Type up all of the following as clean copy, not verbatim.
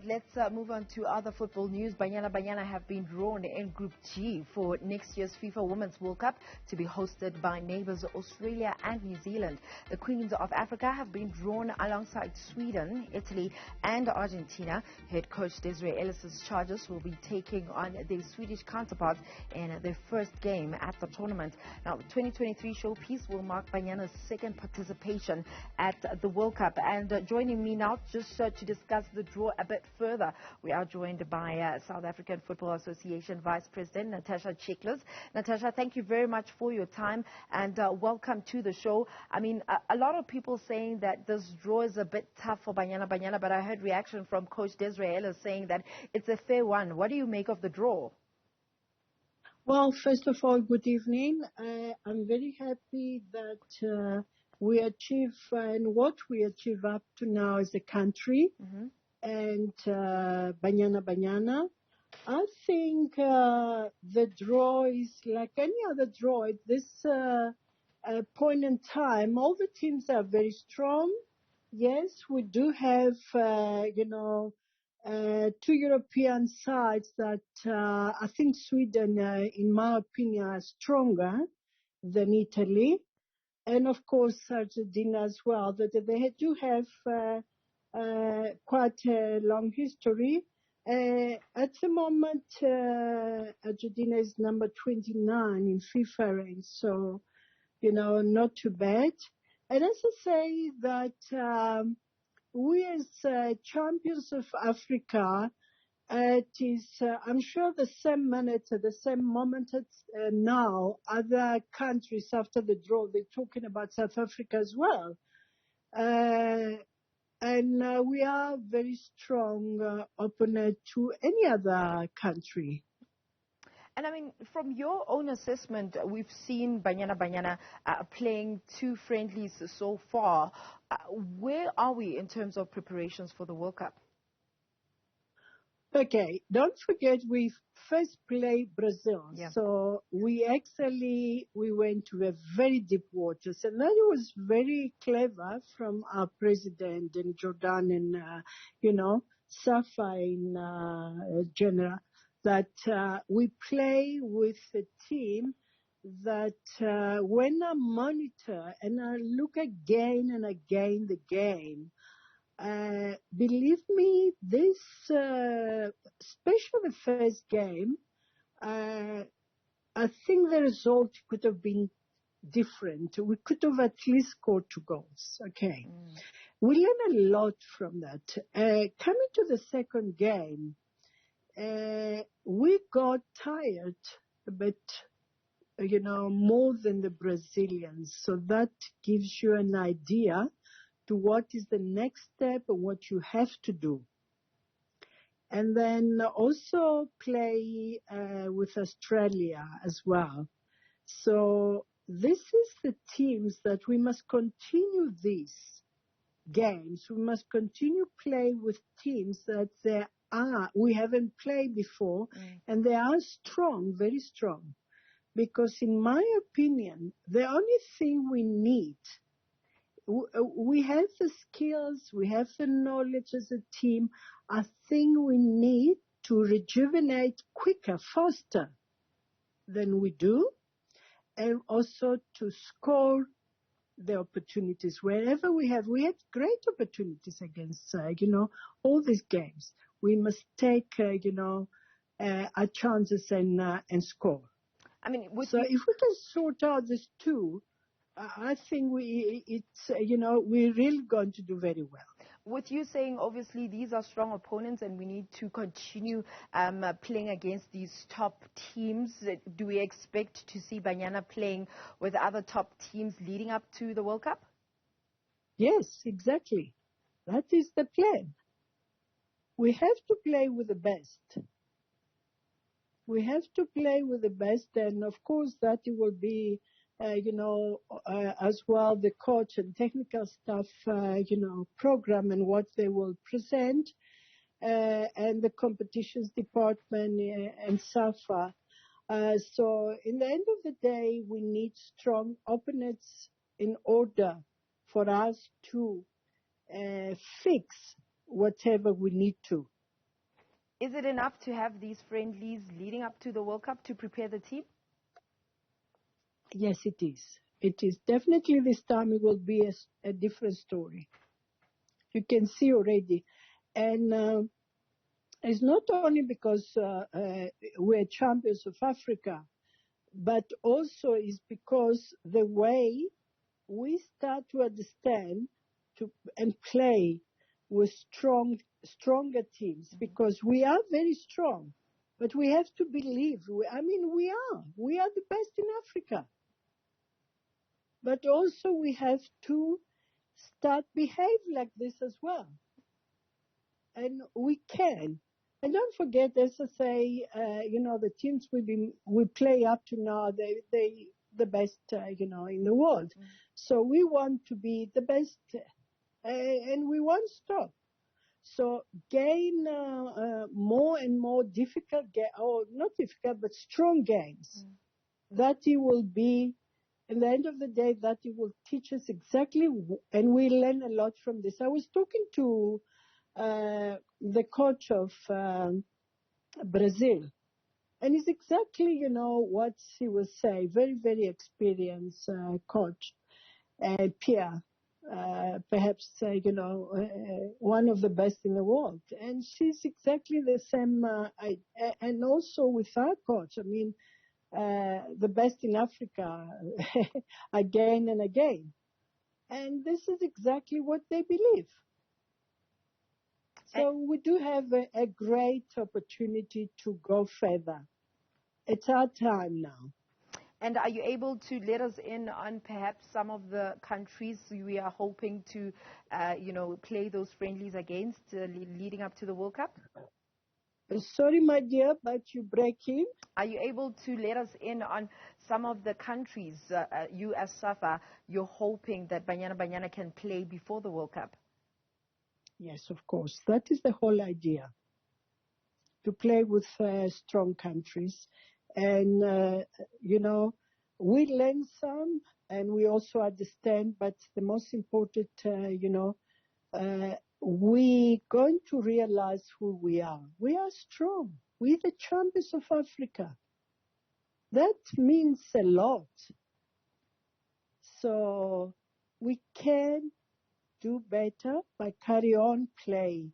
let's move on to other football news. Banyana Banyana have been drawn in Group G for next year's FIFA Women's World Cup to be hosted by neighbours Australia and New Zealand. The Queens of Africa have been drawn alongside Sweden, Italy and Argentina. Head coach Desiree Ellis's Chargers will be taking on their Swedish counterparts in their first game at the tournament. Now, the 2023 showpiece will mark Banyana's second participation at the World Cup. And joining me now just to discuss the draw a bit further, we are joined by South African Football Association Vice President Natasha Tsichlas. Natasha, thank you very much for your time and welcome to the show. I mean, a lot of people saying that this draw is a bit tough for Banyana Banyana, but I heard reaction from Coach Desiree Ellis saying that it's a fair one. What do you make of the draw? Well, first of all, good evening. I'm very happy that we achieve and what we achieve up to now as a country. And Banyana Banyana. I think the draw is like any other draw. At this point in time, all the teams are very strong. Yes, we do have, two European sides that I think Sweden, in my opinion, are stronger than Italy. And, of course, Argentina as well. That they do have quite a long history. At the moment, Argentina is number 29 in FIFA rank, so, not too bad. And as I say that we as champions of Africa, it is, I'm sure, the same minute, the same moment now, other countries after the draw, they're talking about South Africa as well. And we are very strong opponent to any other country. And I mean, from your own assessment, we've seen Banyana Banyana playing 2 friendlies so far. Where are we in terms of preparations for the World Cup? Okay, don't forget we first played Brazil. Yeah. So we went to a very deep waters, and that was very clever from our president in Jordan and, SAFA in general, that we play with a team that when I monitor and I look again and again the game, believe me, this, especially the first game, I think the result could have been different. We could have at least scored 2 goals. Okay. We learned a lot from that. Coming to the second game, we got tired a bit, more than the Brazilians. So that gives you an idea to what is the next step and what you have to do. And then also play with Australia as well. So this is the teams that we must continue these games. We must continue play with teams that we haven't played before, and they are strong, very strong. Because in my opinion, the only thing we need, we have the skills, we have the knowledge as a team. I think we need to rejuvenate quicker, faster than we do, and also to score the opportunities wherever we have. We had great opportunities against, all these games. We must take, our chances and score. I mean, if we can sort out these 2, I think we're really going to do very well. With you saying, obviously, these are strong opponents and we need to continue playing against these top teams, do we expect to see Banyana playing with other top teams leading up to the World Cup? Yes, exactly. That is the plan. We have to play with the best. We have to play with the best, and of course that it will be, as well the coach and technical staff, program and what they will present, and the competitions department and SAFA. So in the end of the day, we need strong opponents in order for us to fix whatever we need to. Is it enough to have these friendlies leading up to the World Cup to prepare the team? Yes, it is. It is. Definitely this time it will be a different story. You can see already. And it's not only because we're champions of Africa, but also is because the way we start to understand and play with stronger teams, because we are very strong, but we have to believe. We are the best in Africa, but also we have to start behave like this as well, and we can. And don't forget, as I say, the teams we play up to now, they the best, in the world. Mm. So we want to be the best, and we won't stop. So gain more and more difficult, or not difficult, but strong games. Mm. That it will be, at the end of the day, that it will teach us exactly, and we learn a lot from this. I was talking to the coach of Brazil, and it's exactly, what he will say. Very, very experienced coach, Pierre, perhaps, one of the best in the world. And she's exactly the same, and also with our coach, the best in Africa, again and again. And this is exactly what they believe. So we do have a great opportunity to go further. It's our time now. And are you able to let us in on perhaps some of the countries we are hoping to, play those friendlies against leading up to the World Cup? Sorry, my dear, but you break in. Are you able to let us in on some of the countries you as SAFA, you're hoping that Banyana Banyana can play before the World Cup? Yes, of course. That is the whole idea, to play with strong countries. And, we learn some and we also understand, but the most important, we're going to realize who we are. We are strong. We're the champions of Africa. That means a lot. So we can do better by carry on play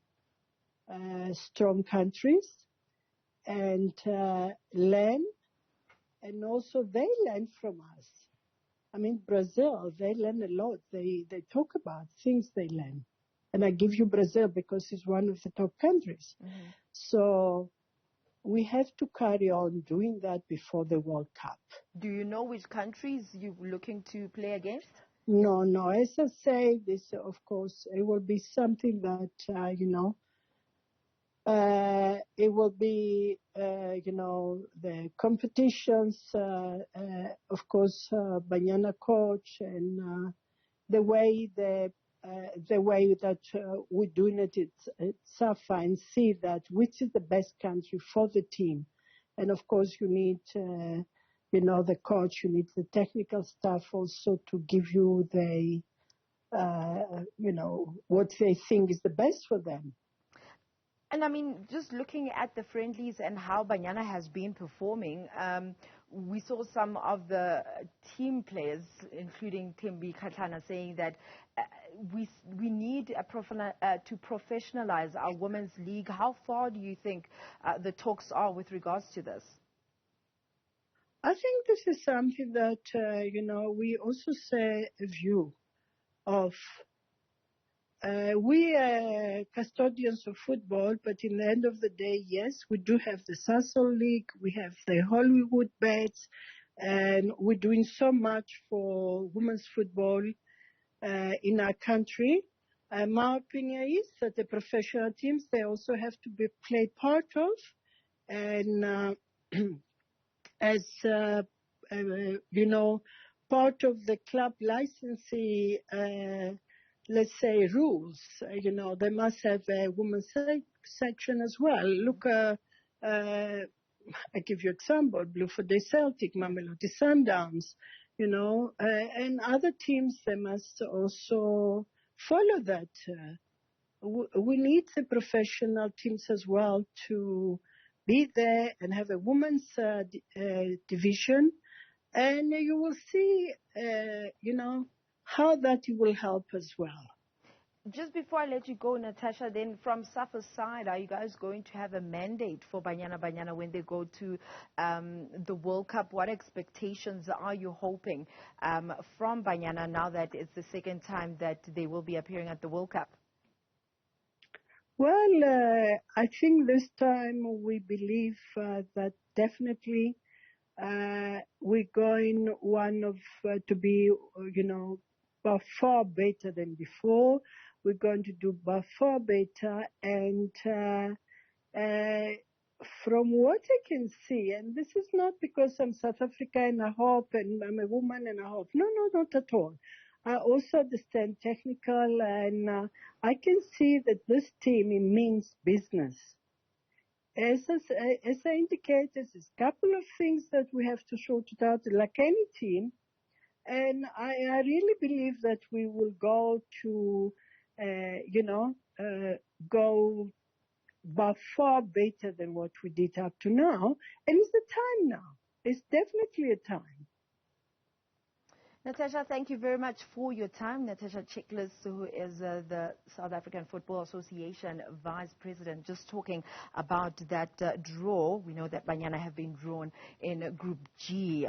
strong countries and learn, and also they learn from us. Brazil, they learn a lot. They talk about things they learn. And I give you Brazil because it's one of the top countries. Mm-hmm. So we have to carry on doing that before the World Cup. Do you know which countries you're looking to play against? No. As I say, this, of course, it will be something that, it will be, the competitions, of course, Banyana coach, and the way that we're doing it at SAFA, and see that which is the best country for the team. And of course, you need, the coach, you need the technical staff also to give you the, what they think is the best for them. And just looking at the friendlies and how Banyana has been performing, we saw some of the team players, including Timbi Katana, saying that we need to professionalize our women's league. How far do you think the talks are with regards to this? I think this is something that, we also say a view of. We are custodians of football, but in the end of the day, yes, we do have the Sasol League, we have the Hollywood bets, and we're doing so much for women's football in our country. My opinion is that the professional teams, they also have to be played part of, and as part of the club licensing, let's say, rules, they must have a women's section as well. Look, I give you example, Bluefoot Celtic, Mamelodi Sundowns, and other teams, they must also follow that we need the professional teams as well to be there and have a women's division. And you will see, how that will help as well. Just before I let you go, Natasha, then from SAFA's side, are you guys going to have a mandate for Banyana Banyana when they go to the World Cup? What expectations are you hoping from Banyana now that it's the second time that they will be appearing at the World Cup? Well, I think this time we believe that definitely we're going to be, by far better than before. We're going to do by far better, and from what I can see, and this is not because I'm South African and I hope, and I'm a woman and I hope. No, not at all. I also understand technical, and I can see that this team, it means business. As I indicated, there's a couple of things that we have to sort it out, like any team. And I really believe that we will go to, go by far better than what we did up to now. And it's the time now. It's definitely a time. Natasha, thank you very much for your time. Natasha Tsichlas, who is the South African Football Association Vice President, just talking about that draw. We know that Banyana have been drawn in Group G.